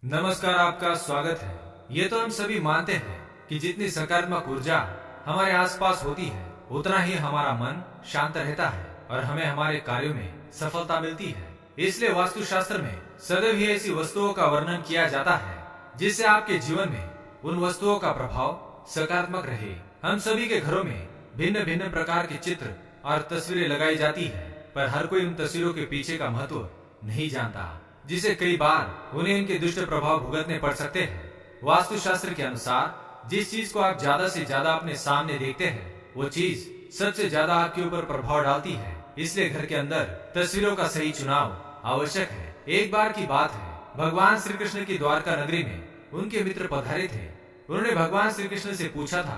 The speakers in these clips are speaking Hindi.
नमस्कार, आपका स्वागत है। ये तो हम सभी मानते हैं कि जितनी सकारात्मक ऊर्जा हमारे आसपास होती है उतना ही हमारा मन शांत रहता है और हमें हमारे कार्यों में सफलता मिलती है। इसलिए वास्तुशास्त्र में सदैव ही ऐसी वस्तुओं का वर्णन किया जाता है जिससे आपके जीवन में उन वस्तुओं का प्रभाव सकारात्मक रहे। हम सभी के घरों में भिन्न भिन्न प्रकार के चित्र और तस्वीरें लगाई जाती है, पर हर कोई उन तस्वीरों के पीछे का महत्व नहीं जानता, जिसे कई बार उन्हें इनके दुष्ट प्रभाव भुगतने पड़ सकते हैं। वास्तुशास्त्र के अनुसार जिस चीज को आप ज्यादा से ज्यादा अपने सामने देखते हैं वो चीज सबसे ज्यादा आपके ऊपर प्रभाव डालती है। इसलिए घर के अंदर तस्वीरों का सही चुनाव आवश्यक है। एक बार की बात है, भगवान श्री कृष्ण की द्वारका नगरी में उनके मित्र पधारे थे। उन्होंने भगवान श्री कृष्ण से पूछा था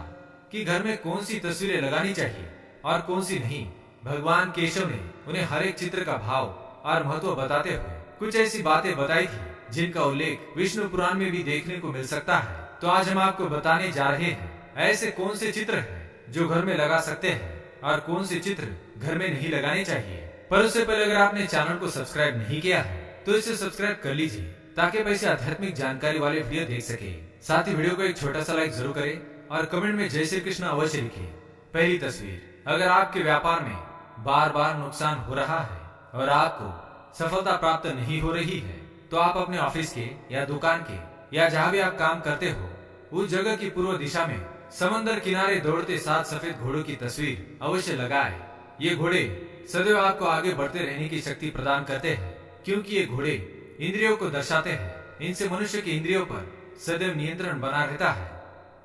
कि घर में कौन सी तस्वीरें लगानी चाहिए और कौन सी नहीं। भगवान केशव ने उन्हें हर एक चित्र का भाव और महत्व बताते हुए कुछ ऐसी बातें बताई थी जिनका उल्लेख विष्णु पुराण में भी देखने को मिल सकता है। तो आज हम आपको बताने जा रहे हैं ऐसे कौन से चित्र हैं जो घर में लगा सकते हैं और कौन से चित्र घर में नहीं लगाने चाहिए। पर उससे पहले अगर आपने चैनल को सब्सक्राइब नहीं किया है तो इसे सब्सक्राइब कर लीजिए ताकि आप ऐसे आध्यात्मिक जानकारी वाले वीडियो देख सके। साथ ही वीडियो को एक छोटा सा लाइक जरूर करें और कमेंट में जय श्री कृष्ण अवश्य लिखें। पहली तस्वीर, अगर आपके व्यापार में बार बार नुकसान हो रहा है और आपको सफलता प्राप्त नहीं हो रही है तो आप अपने ऑफिस के या दुकान के या जहाँ भी आप काम करते हो उस जगह की पूर्व दिशा में समंदर किनारे दौड़ते 7 सफेद घोड़ों की तस्वीर अवश्य लगाएं। ये घोड़े सदैव आपको आगे बढ़ते रहने की शक्ति प्रदान करते हैं, क्योंकि ये घोड़े इंद्रियों को दर्शाते हैं। इनसे मनुष्य की इंद्रियों पर सदैव नियंत्रण बना रहता है।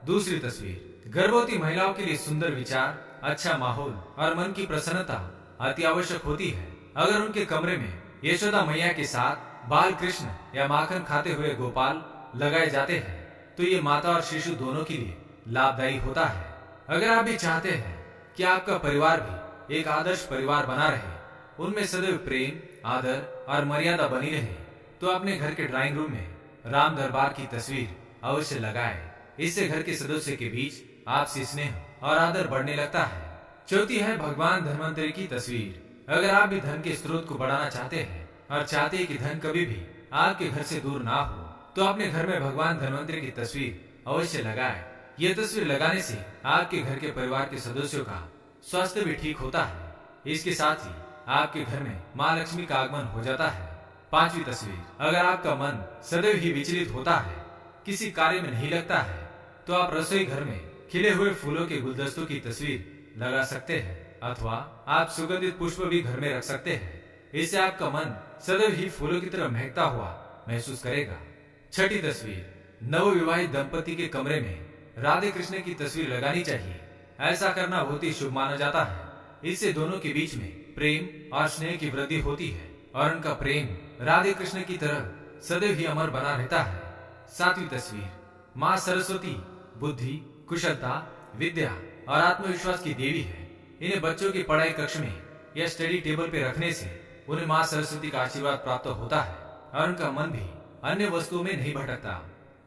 दूसरी तस्वीर, गर्भवती महिलाओं के लिए सुंदर विचार, अच्छा माहौल और मन की प्रसन्नता अति आवश्यक होती है। अगर उनके कमरे में यशोदा मैया के साथ बाल कृष्ण या माखन खाते हुए गोपाल लगाए जाते हैं तो ये माता और शिशु दोनों के लिए लाभदायी होता है। अगर आप भी चाहते हैं कि आपका परिवार भी एक आदर्श परिवार बना रहे, उनमें सदैव प्रेम, आदर और मर्यादा बनी रहे, तो अपने घर के ड्राइंग रूम में राम दरबार की तस्वीर अवश्य लगाएं। इससे घर के सदस्यों के बीच आपसी स्नेह और आदर बढ़ने लगता है। चौथी है भगवान धन्वंतरी की तस्वीर। अगर आप भी धन के स्रोत को बढ़ाना चाहते हैं और चाहते हैं कि धन कभी भी आपके घर से दूर ना हो तो अपने घर में भगवान धन्वंतरी की तस्वीर अवश्य लगाएं। यह तस्वीर लगाने से आपके घर के परिवार के सदस्यों का स्वास्थ्य भी ठीक होता है। इसके साथ ही आपके घर में माँ लक्ष्मी का आगमन हो जाता है। पांचवी तस्वीर, अगर आपका मन सदैव ही विचलित होता है, किसी कार्य में नहीं लगता है, तो आप रसोई घर में खिले हुए फूलों के गुलदस्तों की तस्वीर लगा सकते हैं अथवा आप सुगंधित पुष्प भी घर में रख सकते हैं। इससे आपका मन सदैव ही फूलों की तरह महकता हुआ महसूस करेगा। छठी तस्वीर, नवविवाहित दंपति के कमरे में राधे कृष्ण की तस्वीर लगानी चाहिए। ऐसा करना बहुत ही शुभ माना जाता है। इससे दोनों के बीच में प्रेम और स्नेह की वृद्धि होती है और उनका प्रेम राधे कृष्ण की तरह सदैव ही अमर बना रहता है। सातवीं तस्वीर, माँ सरस्वती बुद्धि, कुशलता, विद्या और आत्मविश्वास की देवी है। इन्हें बच्चों की पढ़ाई कक्ष में या स्टडी टेबल पे रखने से उन्हें माँ सरस्वती का आशीर्वाद प्राप्त होता है और उनका मन भी अन्य वस्तुओं में नहीं भटकता।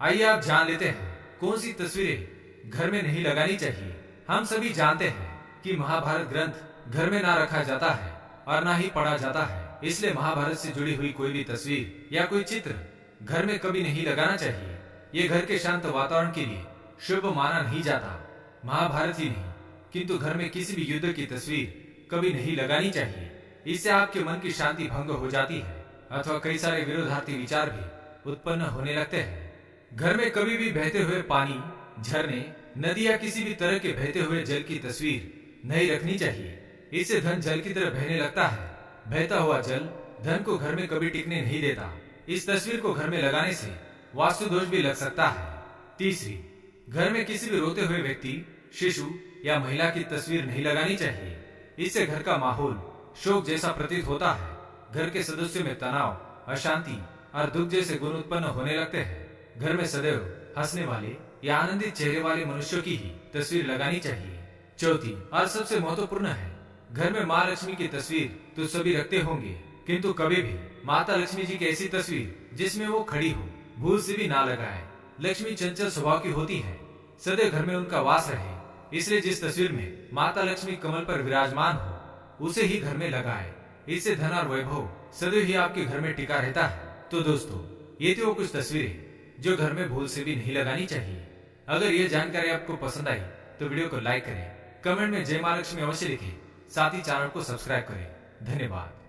आइए आप जान लेते हैं कौन सी तस्वीरें घर में नहीं लगानी चाहिए। हम सभी जानते हैं कि महाभारत ग्रंथ घर में ना रखा जाता है और ना ही पढ़ा जाता है। इसलिए महाभारत से जुड़ी हुई कोई भी तस्वीर या कोई चित्र घर में कभी नहीं लगाना चाहिए। ये घर के शांत वातावरण के लिए शुभ माना नहीं जाता। महाभारत ही नहीं किंतु घर में किसी भी युद्ध की तस्वीर कभी नहीं लगानी चाहिए। इससे आपके मन की शांति भंग हो जाती है अथवा कई सारे विरोधार्थी विचार भी उत्पन्न होने लगते हैं। घर में कभी भी बहते हुए पानी, झरने, नदी या किसी भी तरह के बहते हुए जल की तस्वीर नहीं रखनी चाहिए। इससे धन जल की तरह बहने लगता है। बहता हुआ जल धन को घर में कभी टिकने नहीं देता। इस तस्वीर को घर में लगाने से वास्तु दोष भी लग सकता है। तीसरी, घर में किसी भी रोते हुए व्यक्ति, शिशु या महिला की तस्वीर नहीं लगानी चाहिए। इससे घर का माहौल शोक जैसा प्रतीत होता है। घर के सदस्यों में तनाव, अशांति और दुख जैसे गुण उत्पन्न होने लगते हैं। घर में सदैव हंसने वाले या आनंदित चेहरे वाले मनुष्यों की ही तस्वीर लगानी चाहिए। चौथी और सबसे महत्वपूर्ण है, घर में माँ लक्ष्मी की तस्वीर तो सभी रखते होंगे, किंतु कभी भी माता लक्ष्मी जी की ऐसी तस्वीर जिसमें वो खड़ी हो भूल से भी ना लगाए। लक्ष्मी चंचल स्वभाव की होती है, सदैव घर में उनका वास रहे। इसलिए जिस तस्वीर में माता लक्ष्मी कमल पर विराजमान हो उसे ही घर में लगाए। इससे धन और वैभव सदैव ही आपके घर में टिका रहता है। तो दोस्तों, ये थी वो कुछ तस्वीरें जो घर में भूल से भी नहीं लगानी चाहिए। अगर ये जानकारी आपको पसंद आई तो वीडियो को लाइक करें, कमेंट में जय माँ लक्ष्मी अवश्य लिखें, साथ ही चैनल को सब्सक्राइब करें। धन्यवाद।